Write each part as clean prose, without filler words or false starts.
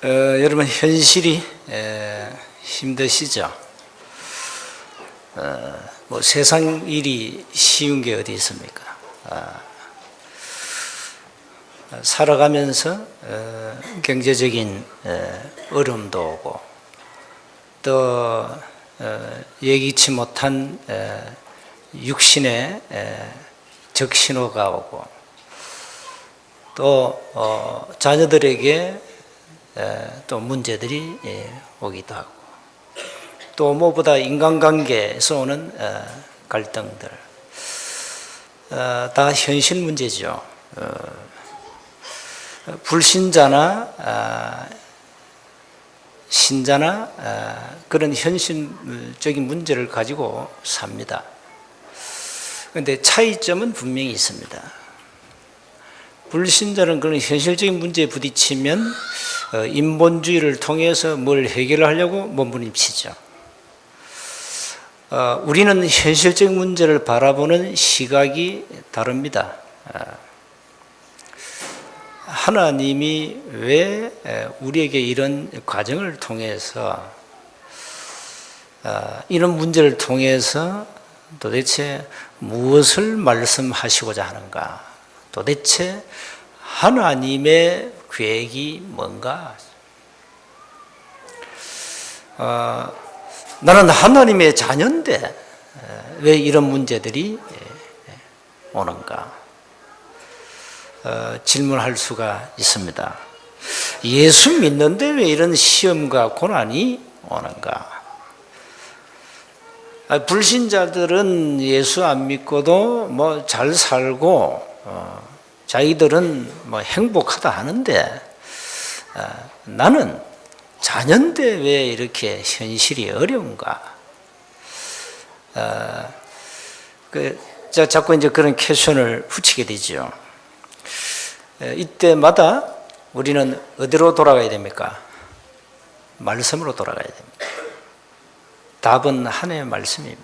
여러분 현실이 힘드시죠? 뭐 세상 일이 쉬운 게 어디 있습니까? 살아가면서 경제적인 어려움도 오고 또 예기치 못한 육신의 적신호가 오고 또 자녀들에게 또 문제들이 오기도 하고 또 무엇보다 인간관계에서 오는 갈등들 다 현실 문제죠. 불신자나 신자나 그런 현실적인 문제를 가지고 삽니다. 그런데 차이점은 분명히 있습니다. 불신자는 그런 현실적인 문제에 부딪히면 인본주의를 통해서 뭘 해결하려고 몸부림치죠. 우리는 현실적인 문제를 바라보는 시각이 다릅니다. 하나님이 왜 우리에게 이런 과정을 통해서 이런 문제를 통해서 도대체 무엇을 말씀하시고자 하는가? 도대체 하나님의 계획이 뭔가? 나는 하나님의 자녀인데 왜 이런 문제들이 오는가? 질문할 수가 있습니다. 예수 믿는데 왜 이런 시험과 고난이 오는가? 불신자들은 예수 안 믿고도 뭐 잘 살고 자기들은 뭐 행복하다 하는데 나는 자녀인데 왜 이렇게 현실이 어려운가? 자꾸 이제 그런 퀘션을 붙이게 되죠. 이때마다 우리는 어디로 돌아가야 됩니까? 말씀으로 돌아가야 됩니다. 답은 하나님의 말씀입니다.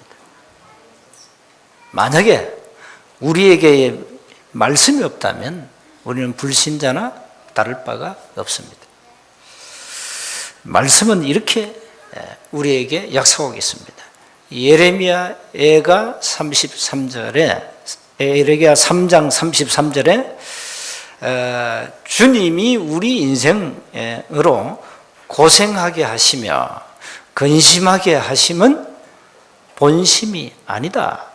만약에 우리에게 말씀이 없다면 우리는 불신자나 다를 바가 없습니다. 말씀은 이렇게 우리에게 약속하고 있습니다. 예레미야가 33절에 예레미야 3장 33절에 주님이 우리 인생으로 고생하게 하시며 근심하게 하심은 본심이 아니다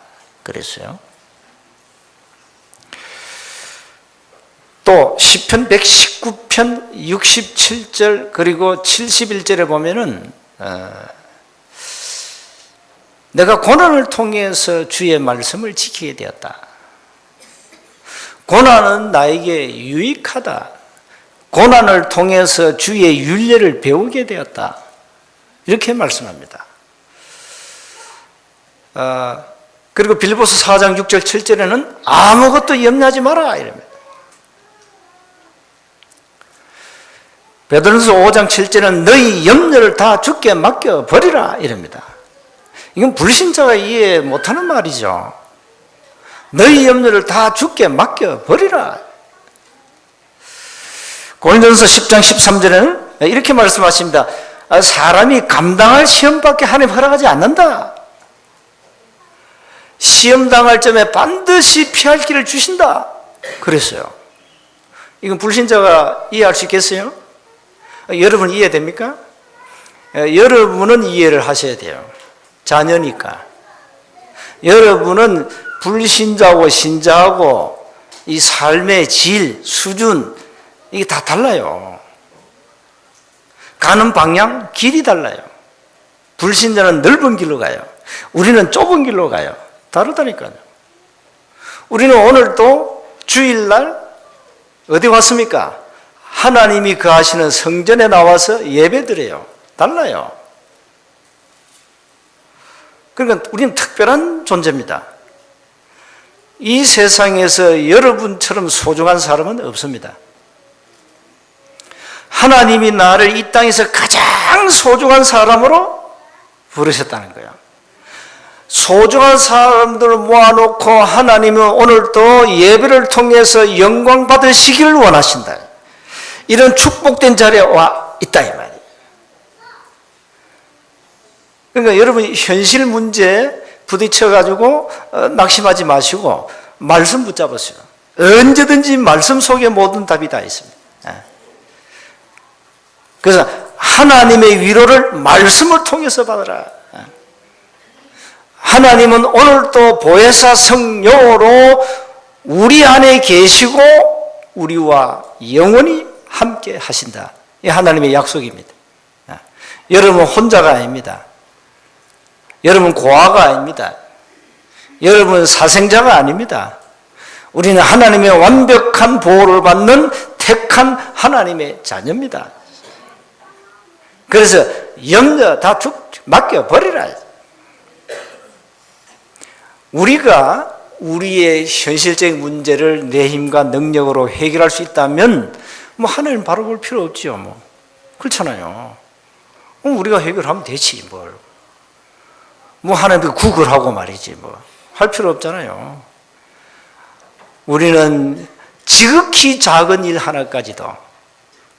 그랬어요. 또 시편 119편 67절 그리고 71절에 보면은 내가 고난을 통해서 주의 말씀을 지키게 되었다. 고난은 나에게 유익하다. 고난을 통해서 주의 율례를 배우게 되었다. 이렇게 말씀합니다. 그리고 빌립보서 4장 6절 7절에는 아무것도 염려하지 마라 이랍니다. 베드로전서 5장 7절은 너희 염려를 다 주께 맡겨버리라 이랍니다. 이건 불신자가 이해 못하는 말이죠. 너희 염려를 다 주께 맡겨버리라. 고린도전서 10장 13절에는 이렇게 말씀하십니다. 사람이 감당할 시험밖에 하나님 허락하지 않는다. 시험 당할 점에 반드시 피할 길을 주신다. 그랬어요. 이건 불신자가 이해할 수 있겠어요? 여러분 이해됩니까? 여러분은 이해를 하셔야 돼요. 자녀니까. 여러분은 불신자하고 신자하고 이 삶의 질, 수준 이게 다 달라요. 가는 방향, 길이 달라요. 불신자는 넓은 길로 가요. 우리는 좁은 길로 가요. 다르다니까요. 우리는 오늘도 주일날 어디 왔습니까? 하나님이 거하시는 성전에 나와서 예배드려요. 달라요. 그러니까 우리는 특별한 존재입니다. 이 세상에서 여러분처럼 소중한 사람은 없습니다. 하나님이 나를 이 땅에서 가장 소중한 사람으로 부르셨다는 거예요. 소중한 사람들을 모아놓고 하나님은 오늘도 예배를 통해서 영광 받으시기를 원하신다. 이런 축복된 자리에 있다 이 말이에요. 그러니까 여러분 현실 문제 부딪혀가지고 낙심하지 마시고 말씀 붙잡으세요. 언제든지 말씀 속에 모든 답이 다 있습니다. 그래서 하나님의 위로를 말씀을 통해서 받으라. 하나님은 오늘도 보혜사 성령으로 우리 안에 계시고 우리와 영원히 함께 하신다. 이 하나님의 약속입니다. 여러분 혼자가 아닙니다. 여러분 고아가 아닙니다. 여러분 사생자가 아닙니다. 우리는 하나님의 완벽한 보호를 받는 택한 하나님의 자녀입니다. 그래서 염려 다 맡겨버리라. 우리가 우리의 현실적인 문제를 내 힘과 능력으로 해결할 수 있다면 뭐 하나님 바로 볼 필요 없지요. 뭐 그렇잖아요. 우리가 해결하면 되지 뭘. 뭐 하나님께 구걸하고 말이지 뭐 할 필요 없잖아요. 우리는 지극히 작은 일 하나까지도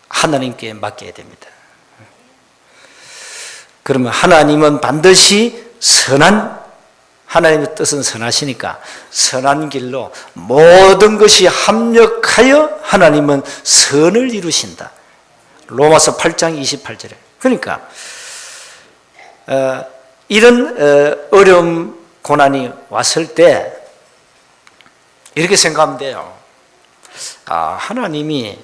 하나님께 맡겨야 됩니다. 그러면 하나님은 반드시 하나님의 뜻은 선하시니까 선한 길로 모든 것이 합력하여 하나님은 선을 이루신다. 로마서 8장 28절에. 그러니까 이런 어려움 고난이 왔을 때 이렇게 생각하면 돼요. 하나님이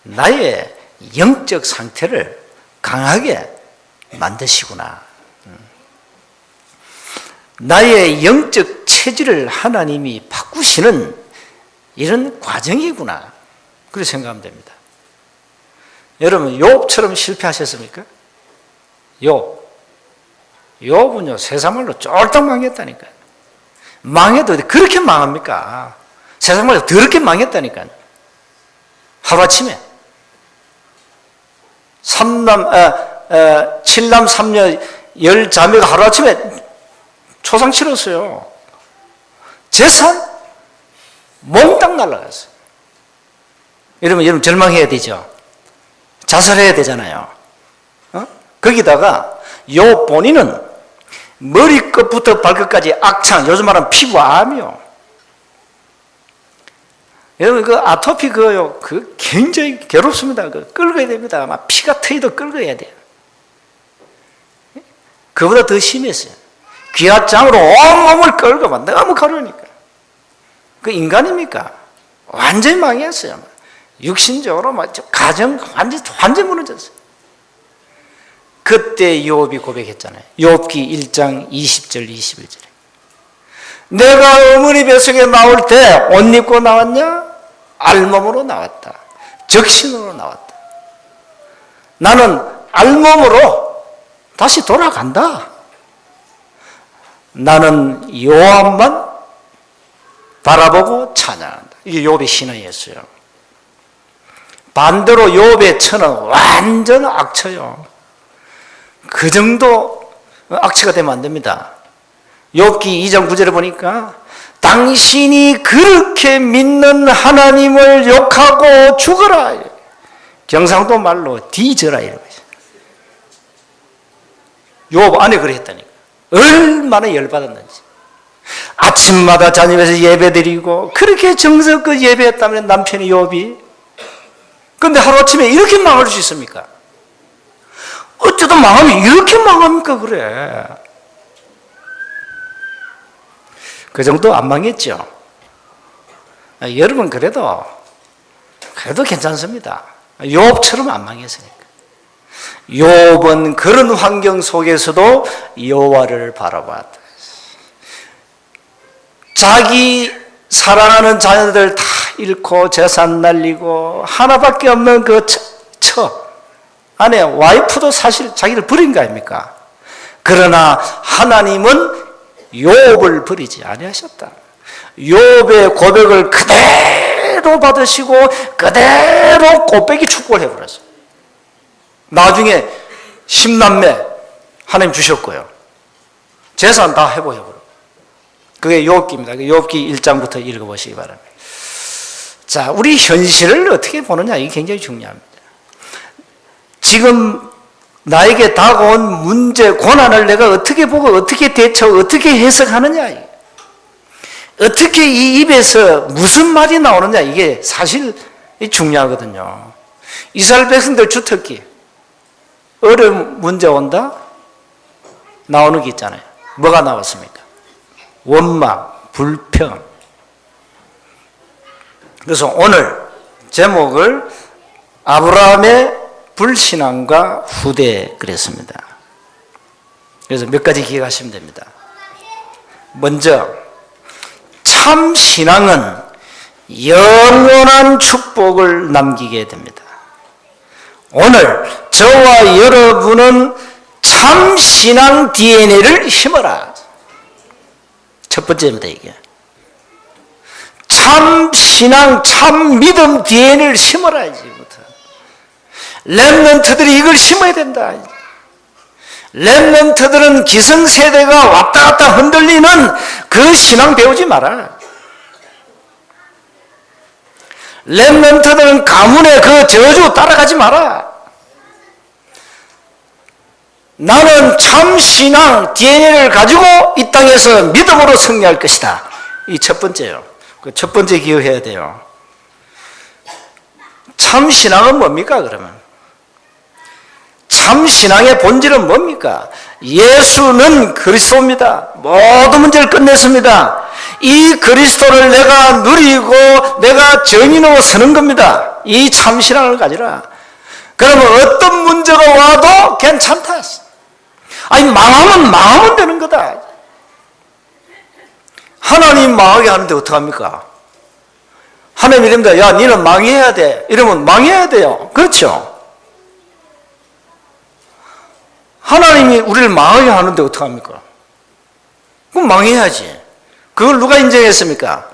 나의 영적 상태를 강하게 만드시구나. 나의 영적 체질을 하나님이 바꾸시는 이런 과정이구나. 그렇게 생각하면 됩니다. 여러분 욥처럼 실패하셨습니까? 욥은요 세상말로 쫄딱 망했다니까요. 망해도 그렇게 망합니까? 세상말로 더럽게 망했다니까요. 하루아침에 7남 3녀 10자매가 하루아침에 초상 치렀어요. 재산 몽땅 날아갔어요. 여러분 절망해야 되죠. 자살해야 되잖아요. 거기다가 요 본인은 머리끝부터 발끝까지 악창, 요즘 말하면 피부암이요. 여러분 그 아토피 그거요, 그 굉장히 괴롭습니다. 그 긁어야 됩니다. 막 피가 트이도 긁어야 돼요. 그보다 더 심했어요. 귀화장으로 온몸을 긁어 막 너무 가려우니까. 그 인간입니까? 완전히 망했어요. 육신적으로 막 가정 완전 무너졌어요. 그때 욥이 고백했잖아요. 욥기 1장 20절 21절에 내가 어머니 뱃속에 나올 때 옷 입고 나왔냐? 알몸으로 나왔다. 적신으로 나왔다. 나는 알몸으로 다시 돌아간다. 나는 여호와만 바라보고 찬양한다. 이게 욥의 신앙이었어요. 반대로 욥의 처는 완전 악처요. 그 정도 악취가 되면 안 됩니다. 욥기 2장 9절에 보니까 당신이 그렇게 믿는 하나님을 욕하고 죽어라. 경상도 말로 뒤져라 이런 거죠. 욥 안에 그래 했다니까. 얼마나 열받았는지. 아침마다 자녀에서 예배드리고 그렇게 정성껏 예배했다면 남편이 욥이. 그런데 하루아침에 이렇게 망할 수 있습니까? 어쩌다 망하면 이렇게 망합니까? 그래. 그 정도 안 망했죠. 여러분 그래도 괜찮습니다. 욥처럼 안 망했으니까. 욥은 그런 환경 속에서도 여호와를 바라봤다. 자기 사랑하는 자녀들 다 잃고 재산 날리고 하나밖에 없는 그 아내 와이프도 사실 자기를 버린 거 아닙니까? 그러나 하나님은 욥을 버리지 아니하셨다. 욥의 고백을 그대로 받으시고 그대로 꽃배기 축복을 해버렸어요. 나중에 10남매 하나님 주셨고요. 재산 다 회복해버렸어요. 그게 욥기입니다. 욥기 1장부터 읽어보시기 바랍니다. 자, 우리 현실을 어떻게 보느냐 이게 굉장히 중요합니다. 지금 나에게 다가온 문제, 고난을 내가 어떻게 보고 어떻게 대처, 어떻게 해석하느냐, 어떻게 이 입에서 무슨 말이 나오느냐, 이게 사실 중요하거든요. 이스라엘 백성들 주특기, 어려운 문제 온다? 나오는 게 있잖아요. 뭐가 나왔습니까? 원망, 불평. 그래서 오늘 제목을 아브라함의 불신앙과 후대 그랬습니다. 그래서 몇 가지 기억하시면 됩니다. 먼저 참 신앙은 영원한 축복을 남기게 됩니다. 오늘 저와 여러분은 참 신앙 DNA를 심어라. 첫 번째입니다, 이게. 참 신앙, 참 믿음 DNA를 심어라, 이제부터. 렘넌트들이 이걸 심어야 된다. 렘넌트들은 기성세대가 왔다 갔다 흔들리는 그 신앙 배우지 마라. 렘넌트들은 가문의 그 저주 따라가지 마라. 나는 참 신앙 DNA를 가지고 이 땅에서 믿음으로 승리할 것이다. 이 첫 번째요. 그 첫 번째 기억해야 돼요. 참 신앙은 뭡니까, 그러면? 참 신앙의 본질은 뭡니까? 예수는 그리스도입니다. 모든 문제를 끝냈습니다. 이 그리스도를 내가 누리고 내가 증인으로 서는 겁니다. 이 참 신앙을 가지라. 그러면 어떤 문제가 와도 괜찮다. 아니, 망하면 되는 거다. 하나님 망하게 하는데 어떡합니까? 하나님 이럽니다. 야, 니는 망해야 돼. 이러면 망해야 돼요. 그렇죠? 하나님이 우리를 망하게 하는데 어떡합니까? 그럼 망해야지. 그걸 누가 인정했습니까?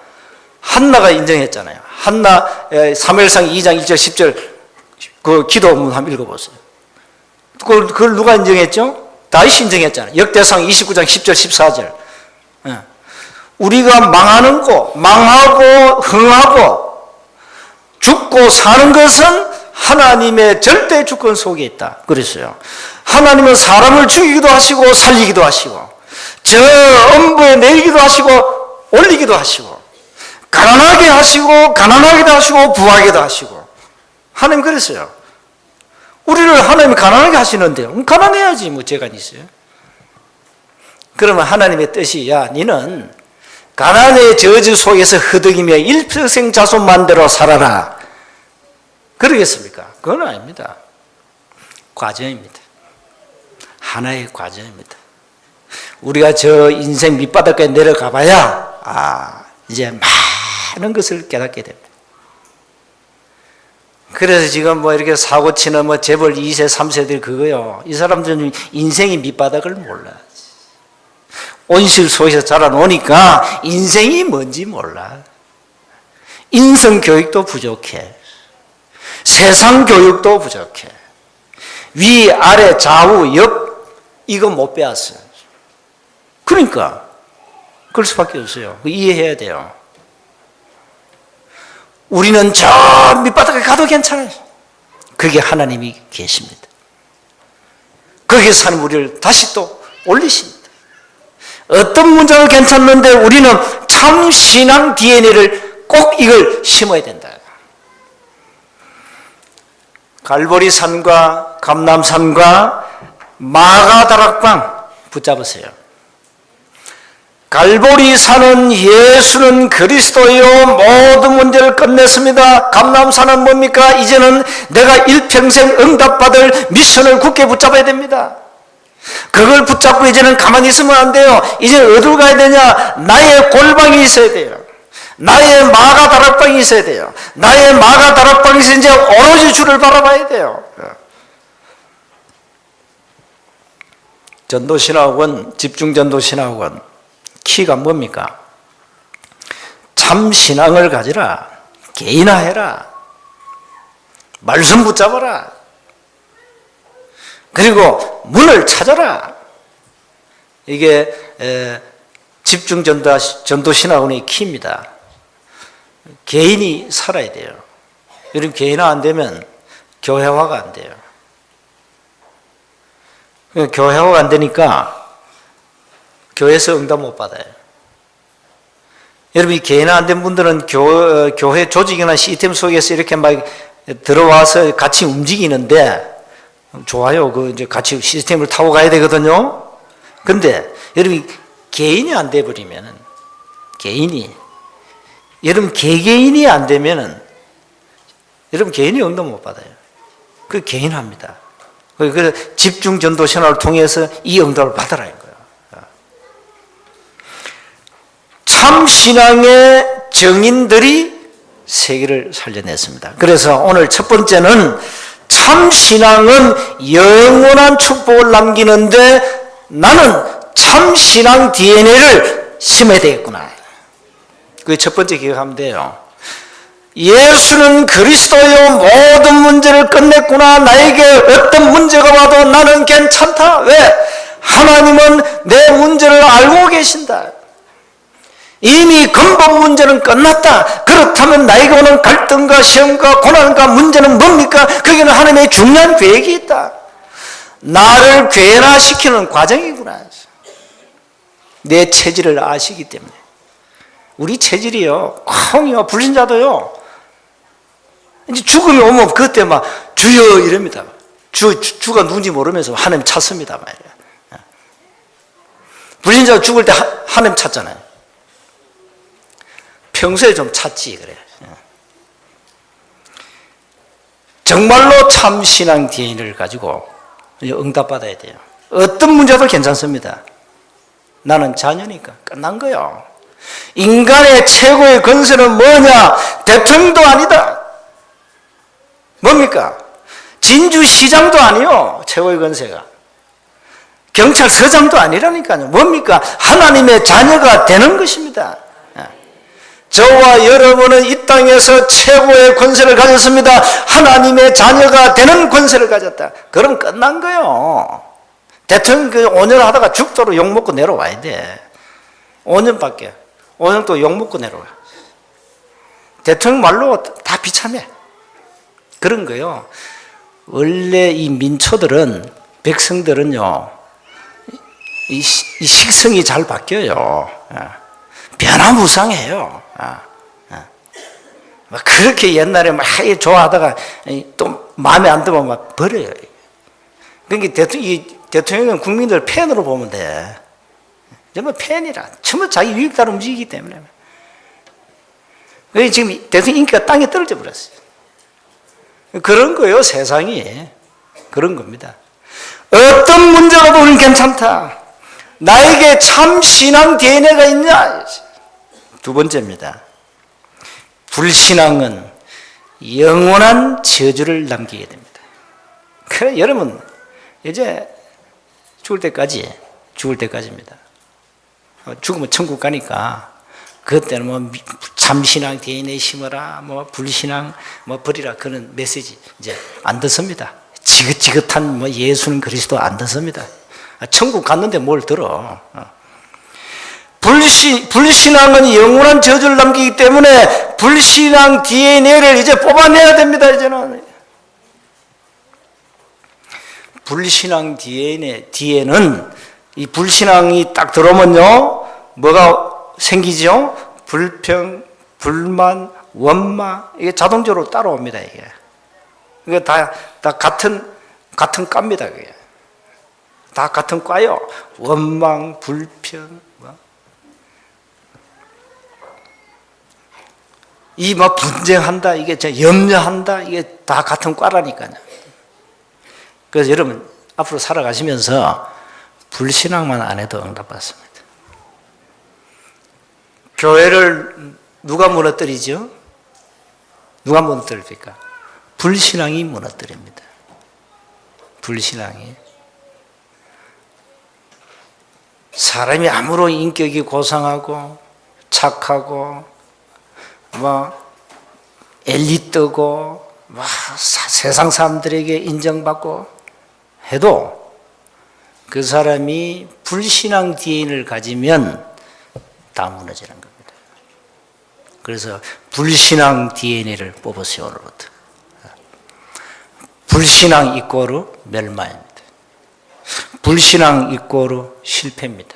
한나가 인정했잖아요. 한나 사무엘상 2장 1절 10절 그 기도문 한번 읽어보세요. 그걸 누가 인정했죠? 다윗이 인정했잖아요. 역대상 29장 10절 14절. 우리가 망하는 거, 망하고 흥하고 죽고 사는 것은 하나님의 절대 주권 속에 있다. 그랬어요. 하나님은 사람을 죽이기도 하시고 살리기도 하시고 저 음부에 내리기도 하시고 올리기도 하시고 가난하게 하시고 가난하게도 하시고 부하게도 하시고 하나님 그랬어요. 우리를 하나님이 가난하게 하시는데요. 가난해야지 뭐 재간이 있어요. 그러면 하나님의 뜻이 야 니는 가난의 저주 속에서 흐득이며 일평생 자손만대로 살아라. 그러겠습니까? 그건 아닙니다. 과정입니다. 하나의 과정입니다. 우리가 저 인생 밑바닥까지 내려가 봐야 이제 많은 것을 깨닫게 됩니다. 그래서 지금 뭐 이렇게 사고치는 뭐 재벌 2세, 3세들 그거요. 이 사람들은 인생이 밑바닥을 몰라. 온실 속에서 자라노니까 인생이 뭔지 몰라. 인성 교육도 부족해. 세상 교육도 부족해. 위, 아래, 좌우, 옆 이거 못 배웠어요. 그러니까 그럴 수밖에 없어요. 이해해야 돼요. 우리는 저 밑바닥에 가도 괜찮아요. 그게 하나님이 계십니다. 거기에 사는 우리를 다시 또 올리십니다. 어떤 문제가 괜찮는데 우리는 참 신앙 DNA를 꼭 이걸 심어야 된다. 갈보리 산과 감람산과 마가다락방 붙잡으세요. 갈보리 산은 예수는 그리스도요 모든 문제를 끝냈습니다. 감람산은 뭡니까? 이제는 내가 일평생 응답받을 미션을 굳게 붙잡아야 됩니다. 그걸 붙잡고 이제는 가만히 있으면 안 돼요. 이제 어디로 가야 되냐? 나의 골방이 있어야 돼요. 나의 마가 다락방이 있어야 돼요. 나의 마가 다락방에서 이제 오로지 주를 바라봐야 돼요. 전도신학원, 집중전도신학원 키가 뭡니까? 참 신앙을 가지라. 개인화해라. 말씀 붙잡아라. 그리고 문을 찾아라. 이게 집중전도신학원의 키입니다. 개인이 살아야 돼요. 여러분 개인화 안 되면 교회화가 안 돼요. 교회하고 안 되니까 교회에서 응답 못 받아요. 여러분, 개인화 안 된 분들은 교회 조직이나 시스템 속에서 이렇게 막 들어와서 같이 움직이는데 좋아요. 이제 같이 시스템을 타고 가야 되거든요. 근데 여러분, 개인이 안 돼 버리면은, 여러분 개개인이 안 되면은 여러분 개인이 응답 못 받아요. 그 개인합니다. 그 집중 전도 신화를 통해서 이 응답을 받으라는 거예요. 참 신앙의 정인들이 세계를 살려냈습니다. 그래서 오늘 첫 번째는 참 신앙은 영원한 축복을 남기는데 나는 참 신앙 DNA를 심어야 되겠구나. 그게 첫 번째 기억하면 돼요. 예수는 그리스도요, 모든 문제를 끝냈구나. 나에게 어떤 문제가 와도 나는 괜찮다. 왜? 하나님은 내 문제를 알고 계신다. 이미 근본 문제는 끝났다. 그렇다면 나에게 오는 갈등과 시험과 고난과 문제는 뭡니까? 거기는 하나님의 중요한 계획이 있다. 나를 괴화시키는 과정이구나. 내 체질을 아시기 때문에. 우리 체질이요, 콩이요, 불신자도요, 이제 죽음이 오면 그때 막 주여 이럽니다. 주가 누군지 모르면서 하나님 찾습니다 말이에요. 불신자가 죽을 때 하나님 찾잖아요. 평소에 좀 찾지 그래요. 정말로 참 신앙 DNA를 가지고 응답받아야 돼요. 어떤 문제도 괜찮습니다. 나는 자녀니까 끝난 거예요. 인간의 최고의 권세는 뭐냐? 대통령도 아니다. 뭡니까? 진주시장도 아니요. 최고의 권세가. 경찰서장도 아니라니까요. 뭡니까? 하나님의 자녀가 되는 것입니다. 저와 여러분은 이 땅에서 최고의 권세를 가졌습니다. 하나님의 자녀가 되는 권세를 가졌다. 그럼 끝난 거예요. 대통령 5년 하다가 죽도록 욕먹고 내려와야 돼. 5년밖에. 5년 또 욕먹고 내려와. 대통령 말로 다 비참해. 그런 거요. 원래 이 민초들은, 백성들은요, 이 식성이 잘 바뀌어요. 변화무쌍해요. 그렇게 옛날에 막 좋아하다가 또 마음에 안 들면 막 버려요. 그러니까 대통령은 국민들 팬으로 보면 돼. 정말 팬이라. 전부 자기 유익 따라 움직이기 때문에. 지금 대통령 인기가 땅에 떨어져 버렸어요. 그런 거예요, 세상이. 그런 겁니다. 어떤 문제가 우리는 괜찮다. 나에게 참 신앙 DNA가 있냐? 두 번째입니다. 불신앙은 영원한 저주를 남기게 됩니다. 그래, 여러분, 이제 죽을 때까지입니다. 죽으면 천국 가니까, 그때는 뭐 참신앙 DNA 심어라, 뭐 불신앙 뭐 버리라, 그런 메시지 이제 안 듣습니다. 지긋지긋한 뭐 예수는 그리스도 안 듣습니다. 천국 갔는데 뭘 들어. 불신앙은 영원한 저주를 남기기 때문에 불신앙 DNA를 이제 뽑아내야 됩니다. 이제는 불신앙 DNA는 이 불신앙이 딱 들어오면요, 뭐가 생기죠? 불평, 불만, 원망, 이게 자동적으로 따라옵니다. 이게 다 같은 과입니다. 그게 다 같은 과요. 원망, 불평, 이 막 분쟁한다, 이게 염려한다, 이게 다 같은 과라니까요. 그래서 여러분 앞으로 살아가시면서 불신앙만 안 해도 응답받습니다. 교회를 누가 무너뜨리죠? 누가 무너뜨립니까? 불신앙이 무너뜨립니다. 불신앙이. 사람이 아무런 인격이 고상하고 착하고 뭐 엘리트고 뭐 세상 사람들에게 인정받고 해도 그 사람이 불신앙 DNA를 가지면 다 무너지는 겁니다. 그래서 불신앙 DNA를 뽑으세요, 오늘부터. 불신앙 이꼬르 멸망입니다. 불신앙 이꼬르 실패입니다.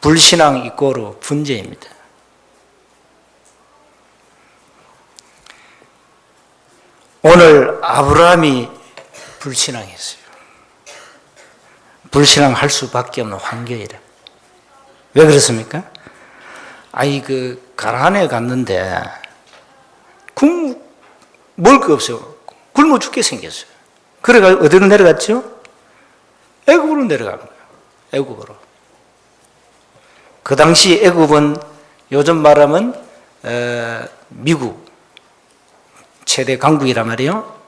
불신앙 이꼬르 분재입니다. 오늘 아브라함이 불신앙했어요. 불신앙할 수밖에 없는 환경이라. 왜 그렇습니까? 가나안에 갔는데 먹을 거 없어요. 굶어 죽게 생겼어요. 그래가 어디로 내려갔죠? 애굽으로 내려간 거예요. 애굽으로. 그 당시 애굽은 요즘 말하면 미국 최대 강국이란 말이에요.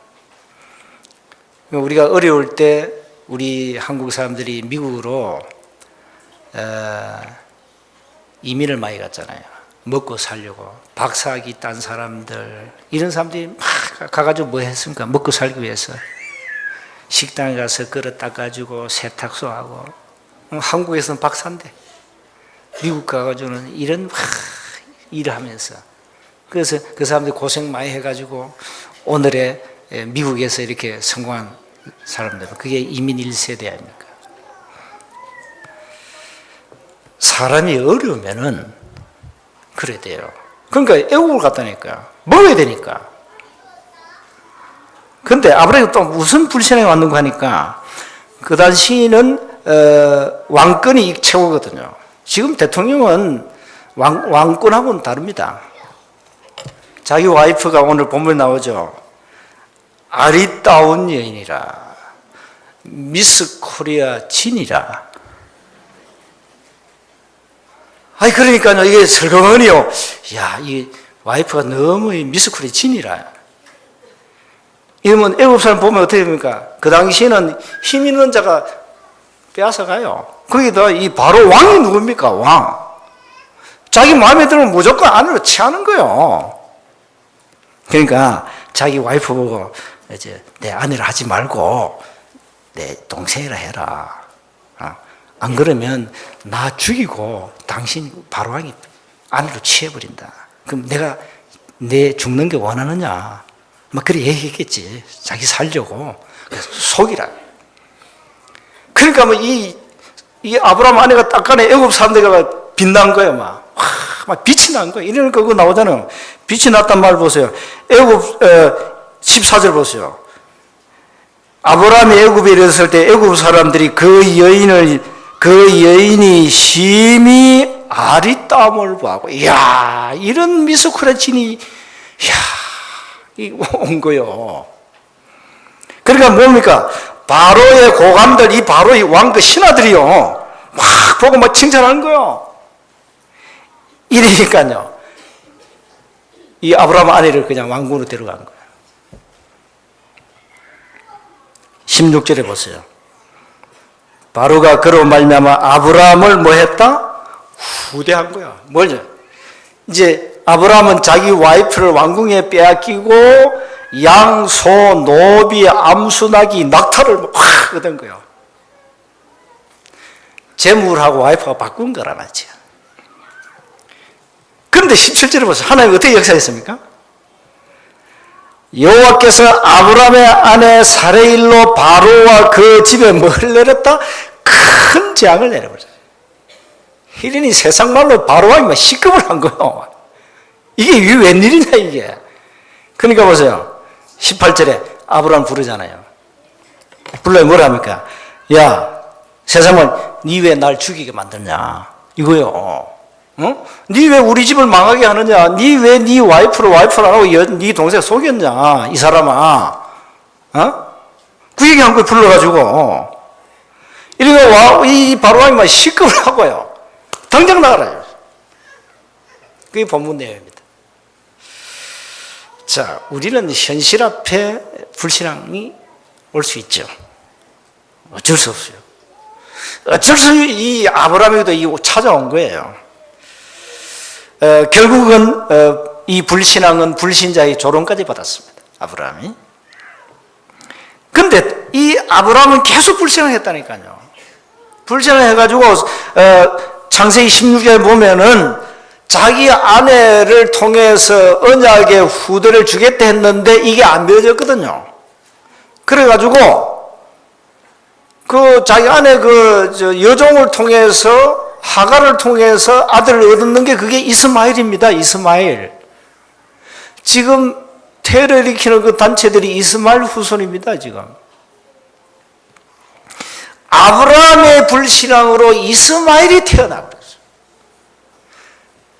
우리가 어려울 때 우리 한국 사람들이 미국으로 이민을 많이 갔잖아요. 먹고 살려고. 박사학위 딴 사람들, 이런 사람들이 막 가가지고 뭐 했습니까? 먹고 살기 위해서. 식당에 가서 그릇 닦아주고 세탁소 하고. 한국에서는 박사인데 미국 가가지고는 이런 일을 하면서, 그래서 그 사람들이 고생 많이 해가지고 오늘의 미국에서 이렇게 성공한 사람들, 그게 이민 1세대 아닙니까? 사람이 어려우면은 그래야 돼요. 그러니까 애국을 갔다니까요. 먹어야 되니까. 근데 아브라함이 또 무슨 불신앙이 왔는가 하니까, 그 당시는 왕권이 최고거든요. 지금 대통령은 왕권하고는 다릅니다. 자기 와이프가 오늘 본문에 나오죠. 아리따운 여인이라, 미스 코리아 진이라. 그러니까요, 이게 설거머니요. 이 와이프가 너무 미스 코리아 진이라. 이러면 애국 사람 보면 어떻게 됩니까? 그 당시에는 힘 있는 자가 빼앗아가요. 거기다 이 바로 왕이 누굽니까? 왕. 자기 마음에 들면 무조건 아내로 취하는 거예요. 그러니까 자기 와이프 보고 이제 내 아내를 하지 말고 내 동생이라 해라. 안 그러면 나 죽이고 당신 바로 왕이 아내로 취해버린다. 그럼 내가 내 죽는 게 원하느냐? 막 그래 얘기했겠지. 자기 살려고. 그래서 속이라. 그러니까 이 아브라함 아내가 닦아내 애굽 사람들이 빛난 거예요. 막 빛이 난 거예요. 이러니까 그거 나오잖아요. 빛이 났단 말 보세요. 애굽 14절 보세요. 아브라함이 애굽에 이르렀을 때 애굽 사람들이 그 여인이 심히 아리따움을 보고, 이야, 이런 미스코레친이 온 거요. 그러니까 뭡니까? 바로의 고관들, 이 바로의 왕, 그 신하들이요, 막 보고 막 칭찬하는 거요. 이러니까요, 이 아브라함 아내를 그냥 왕궁으로 데려간 거예요. 16절에 보세요. 바로가 그로 말미암아 아브라함을 뭐 했다? 후대한 거야. 뭐죠? 이제 아브라함은 자기 와이프를 왕궁에 빼앗기고 양, 소, 노비, 암수, 나귀, 낙타를 확 얻은 거예요. 재물하고 와이프가 바꾼 거라 말이죠. 그런데 17절에 보세요. 하나님 어떻게 역사했습니까? 여호와께서 아브라함의 아내 사레일로 바로와 그 집에 뭘 내렸다? 큰 재앙을 내려버렸어요. 히린이 세상 말로 바로 왕이 시급을 한 거예요. 이게 웬일이냐 이게. 그러니까 보세요. 18절에 아브라함 부르잖아요. 불러요. 뭐라 합니까? 야, 세상을 니 왜 날 죽이게 만드냐 이거요. 니 왜 우리 집을 망하게 하느냐? 니 왜 니 와이프를 안 하고 니 동생 속였냐? 이 사람아. 그 얘기 한 걸 불러가지고 이러니까 이 바로왕이 막 시급을 하고요. 당장 나가라. 그게 본문 내용입니다. 자, 우리는 현실 앞에 불신앙이 올 수 있죠. 어쩔 수 없어요. 어쩔 수 없이 이 아브라함에도 찾아온 거예요. 결국은 이 불신앙은 불신자의 조롱까지 받았습니다. 아브라함이. 근데 이 아브라함은 계속 불신앙했다니까요. 불신앙해가지고 창세기 16절에 보면은 자기 아내를 통해서 언약의 후대를 주겠다 했는데 이게 안 되어졌거든요. 그래가지고 자기 아내 여종을 통해서, 하갈을 통해서 아들을 얻는 게 그게 이스마엘입니다. 이스마엘. 지금 테러 일으키는 그 단체들이 이스마엘 후손입니다, 지금. 아브라함의 불신앙으로 이스마엘이 태어나버렸어요.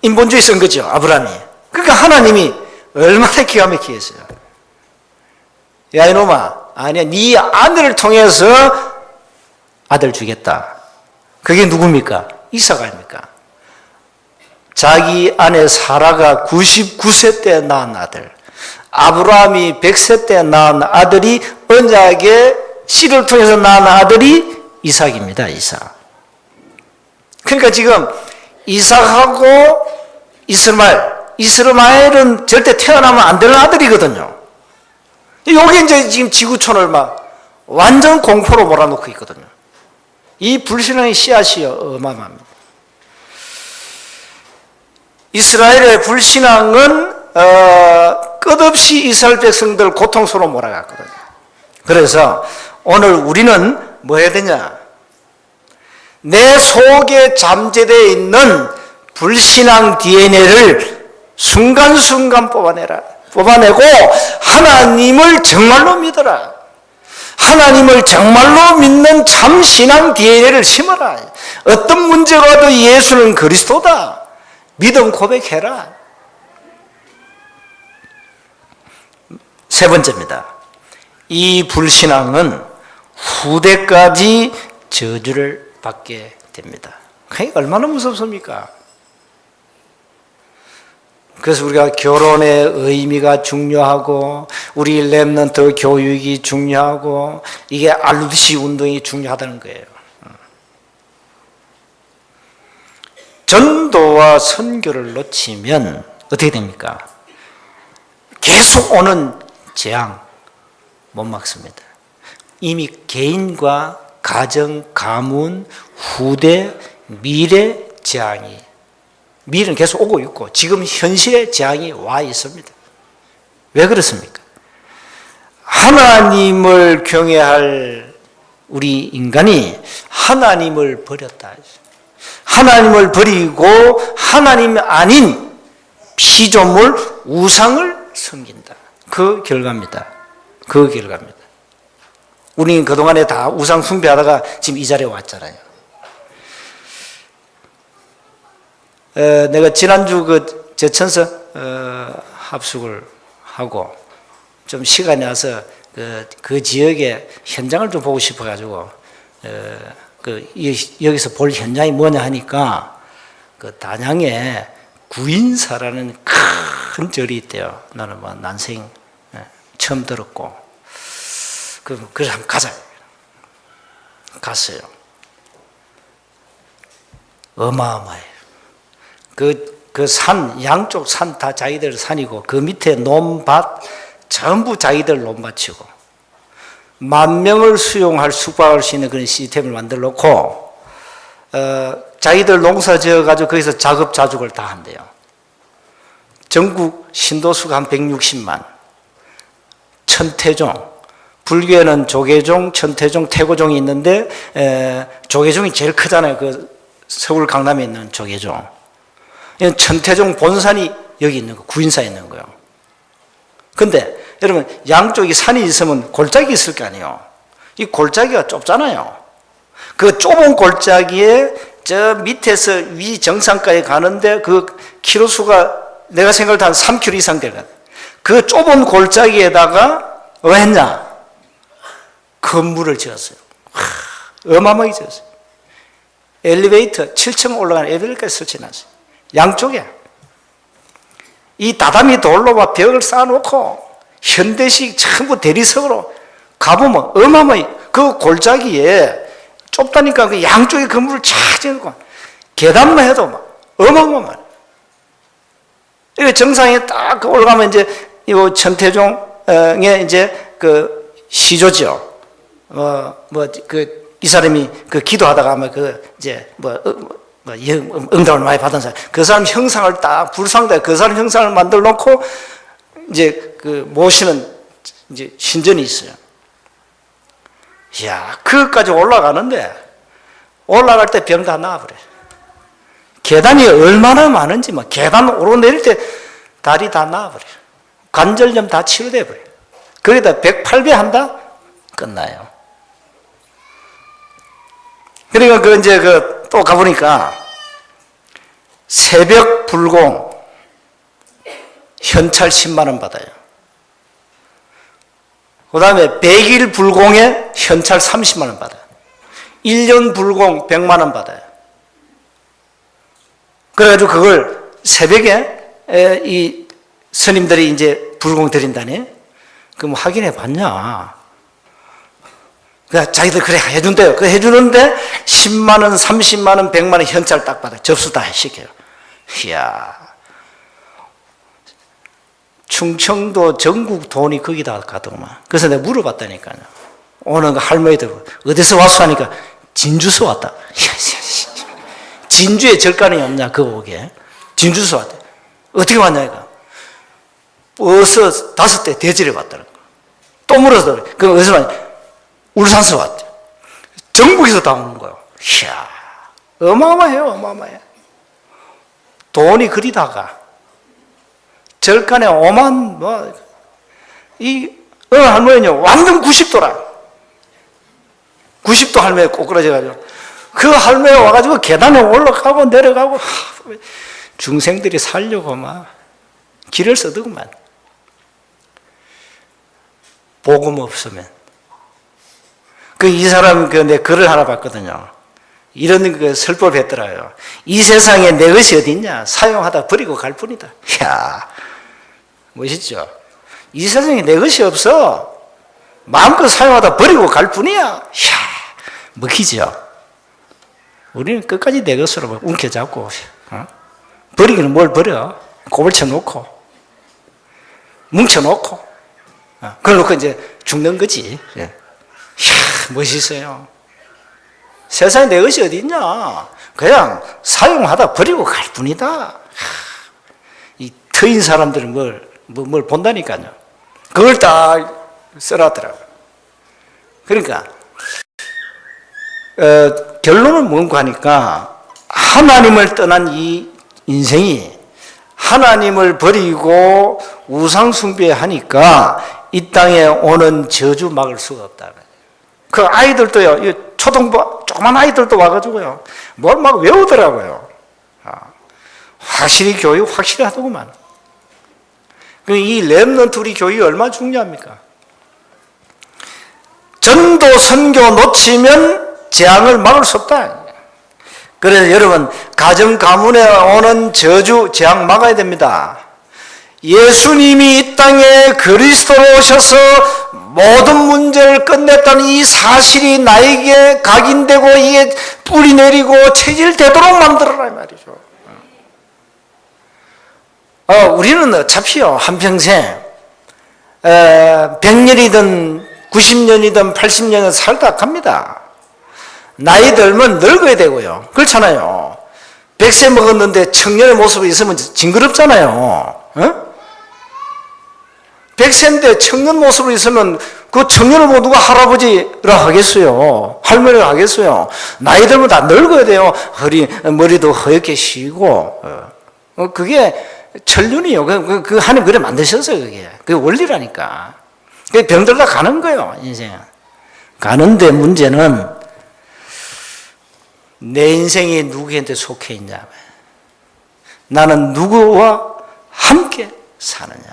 인본주의 쓴 거죠, 아브라함이. 그러니까 하나님이 얼마나 기가 막히겠어요. 야, 이놈아, 아니야, 네 아들을 통해서 아들 주겠다. 그게 누굽니까? 이삭 아닙니까? 자기 아내 사라가 99세 때 낳은 아들, 아브라함이 100세 때 낳은 아들이, 언약의 씨를 통해서 낳은 아들이 이삭입니다. 이삭. 그러니까 지금 이삭하고 이스마엘은 절대 태어나면 안 되는 아들이거든요. 여기 이제 지금 지구촌을 막 완전 공포로 몰아놓고 있거든요. 이 불신앙의 씨앗이 어마어마합니다. 이스라엘의 불신앙은 끝없이 이스라엘 백성들 고통스러워 몰아갔거든요. 그래서 오늘 우리는 뭐 해야 되냐? 내 속에 잠재되어 있는 불신앙 DNA를 순간순간 뽑아내고 하나님을 정말로 믿어라. 하나님을 정말로 믿는 참 신앙 DNA를 심어라. 어떤 문제가 와도 예수는 그리스도다. 믿음 고백해라. 세 번째입니다. 이 불신앙은 후대까지 저주를 받게 됩니다. 그게 얼마나 무섭습니까? 그래서 우리가 결혼의 의미가 중요하고, 우리 렘넌트 교육이 중요하고, 이게 RDC 운동이 중요하다는 거예요. 전도와 선교를 놓치면 어떻게 됩니까? 계속 오는 재앙 못 막습니다. 이미 개인과 가정, 가문, 후대, 미래 재앙이, 미래는 계속 오고 있고 지금 현실의 재앙이 와 있습니다. 왜 그렇습니까? 하나님을 경외할 우리 인간이 하나님을 버렸다. 하나님을 버리고 하나님 아닌 피조물, 우상을 섬긴다. 그 결과입니다. 그 결과입니다. 우리는 그동안에 다 우상 숭배하다가 지금 이 자리에 왔잖아요. 내가 지난주 그 제천서 합숙을 하고 좀 시간이 나서 그 지역의 현장을 좀 보고 싶어가지고 여기서 볼 현장이 뭐냐 하니까 그 단양에 구인사라는 큰 절이 있대요. 나는 뭐 난생 처음 들었고 그래서 한번 가자. 갔어요. 어마어마해요. 그 산, 양쪽 산 다 자기들 산이고, 그 밑에 논밭, 전부 자기들 논밭이고, 10,000명을 수용할, 숙박할 수 있는 그런 시스템을 만들어 놓고, 자기들 농사 지어가지고 거기서 작업자족을 다 한대요. 전국 신도수가 한 160만, 천태종, 불교에는 조계종, 천태종, 태고종이 있는데, 조계종이 제일 크잖아요. 그 서울 강남에 있는 조계종. 천태종 본산이 여기 있는 거, 구인사에 있는 거예요. 근데 여러분, 양쪽이 산이 있으면 골짜기 있을 거 아니에요. 이 골짜기가 좁잖아요. 그 좁은 골짜기에 저 밑에서 위 정상까지 가는데 그 키로수가 내가 생각할 때 한 3km 이상 되거든. 그 좁은 골짜기에다가 뭐 했냐? 건물을 지었어요. 어마어마하게 지었어요. 엘리베이터 7층 올라가는 엘리베이터까지 설치해놨어요. 양쪽에 이 다다미 돌로 막 벽을 쌓아놓고 현대식 전부 대리석으로 가보면 어마어마해. 그 골짜기에 좁다니까 그 양쪽에 건물을 쫙 지어놓고 계단만 해도 막 어마어마해. 정상에 딱 올라가면 이제 이 천태종의 이제 그 시조죠. 이 사람이 그 기도하다가 아마 이제 응답을 많이 받은 사람, 그 사람 형상을 딱 불상대, 그 사람 형상을 만들어 놓고 이제 그 모시는 이제 신전이 있어요. 이야, 그것까지 올라가는데 올라갈 때 병 다 나아버려. 계단이 얼마나 많은지 막 계단 오르내릴 때 다리 다 나아버려. 관절염 다 치료돼 버려. 거기다 108배 한다? 끝나요. 그러니까 또 가보니까 새벽 불공 현찰 10만 원 받아요. 그 다음에 100일 불공에 현찰 30만 원 받아요. 1년 불공 100만 원 받아요. 그래가지고 그걸 새벽에 이 스님들이 이제 불공 드린다니? 그럼 확인해 봤냐? 자기들 그래 해준대요. 그 해주는데 10만 원, 30만 원, 100만 원 현찰 딱 받아. 접수 다 시켜요. 이야. 충청도 전국 돈이 거기다 가더구만. 그래서 내가 물어봤다니까요. 오늘 그 할머니들 어디서 왔어 하니까 진주서 왔다. 진주에 절간이 없냐 그거 보게. 진주서 왔대. 어떻게 왔냐 이거. 버스 5대 대절에 왔다는 거야. 또 물어서 그럼 어디서 왔냐. 울산서 왔대. 전국에서 다 오는 거예요. 이야, 어마어마해요, 어마어마해. 돈이 그리다가 절간에 오만 이 어느 할머니는요 완전 90도라. 90도 할머니 꼬꾸라져가지고 그 할머니 와가지고 계단에 올라가고 내려가고 중생들이 살려고 막 길을 써두구만. 복음 없으면. 이 사람 내 글을 하나 봤거든요. 이런 그 설법을 했더라고요. 이 세상에 내 것이 어딨냐? 사용하다 버리고 갈 뿐이다. 이야, 멋있죠? 이 세상에 내 것이 없어. 마음껏 사용하다 버리고 갈 뿐이야. 이야, 먹히죠? 우리는 끝까지 내 것으로 움켜잡고, 버리기는 뭘 버려? 고벌쳐 놓고, 뭉쳐놓고, 그걸 놓고 이제 죽는 거지. 이야, 멋있어요. 세상에 내 것이 어디 있냐? 그냥 사용하다 버리고 갈 뿐이다. 이 트인 사람들은 뭘 본다니까요. 그걸 딱 써놨더라고요. 그러니까 결론은 뭔가 하니까 하나님을 떠난 이 인생이 하나님을 버리고 우상숭배하니까 이 땅에 오는 저주 막을 수가 없다. 그 아이들도요, 초등부 조그만 아이들도 와가지고요, 뭘 막 외우더라고요. 확실히 교육 확실히 하더구만. 이 렘넌트 우리 교육이 얼마나 중요합니까? 전도 선교 놓치면 재앙을 막을 수 없다. 그래서 여러분 가정 가문에 오는 저주 재앙 막아야 됩니다. 예수님이 이 땅에 그리스도로 오셔서 모든 문제를 끝냈다는 이 사실이 나에게 각인되고 이게 뿌리 내리고 체질되도록 만들어라 이 말이죠. 우리는 어차피요 한평생 100년이든 90년이든 80년이든 살다 갑니다. 나이 들면 늙어야 되고요. 그렇잖아요. 100세 먹었는데 청년의 모습이 있으면 징그럽잖아요. 100세인데 청년 모습으로 있으면 그 청년을 보고 누가 할아버지라 하겠어요? 할머니라 하겠어요? 나이 들면 다 늙어야 돼요. 머리도 허옇게 쉬고. 그게 천륜이요. 그 하나님 그래 만드셨어요. 그게 원리라니까. 그게 병들다 가는 거예요. 인생은. 가는데 문제는 내 인생이 누구한테 속해 있냐. 나는 누구와 함께 사느냐.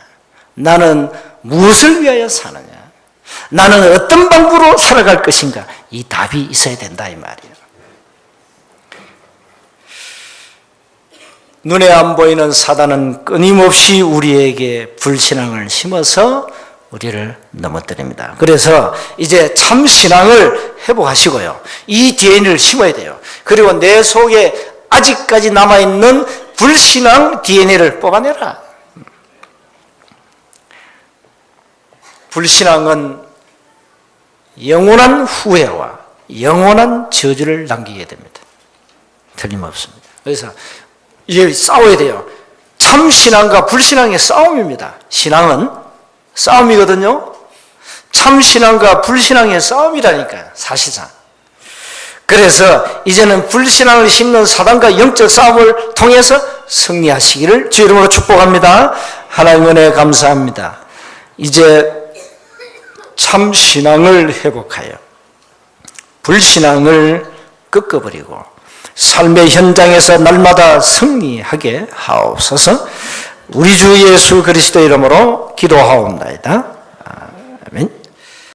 나는 무엇을 위하여 사느냐? 나는 어떤 방법으로 살아갈 것인가? 이 답이 있어야 된다 이 말이에요. 눈에 안 보이는 사단은 끊임없이 우리에게 불신앙을 심어서 우리를 넘어뜨립니다. 그래서 이제 참 신앙을 회복하시고요. 이 DNA를 심어야 돼요. 그리고 내 속에 아직까지 남아있는 불신앙 DNA를 뽑아내라. 불신앙은 영원한 후회와 영원한 저주를 남기게 됩니다. 틀림없습니다. 그래서 이제 싸워야 돼요. 참 신앙과 불신앙의 싸움입니다. 신앙은 싸움이거든요. 참신앙과 불신앙의 싸움이라니까요, 사실상. 그래서 이제는 불신앙을 심는 사단과 영적 싸움을 통해서 승리하시기를 주 이름으로 축복합니다. 하나님 은혜 감사합니다. 이제 참신앙을 회복하여 불신앙을 꺾어버리고 삶의 현장에서 날마다 승리하게 하옵소서. 우리 주 예수 그리스도 이름으로 기도하옵나이다.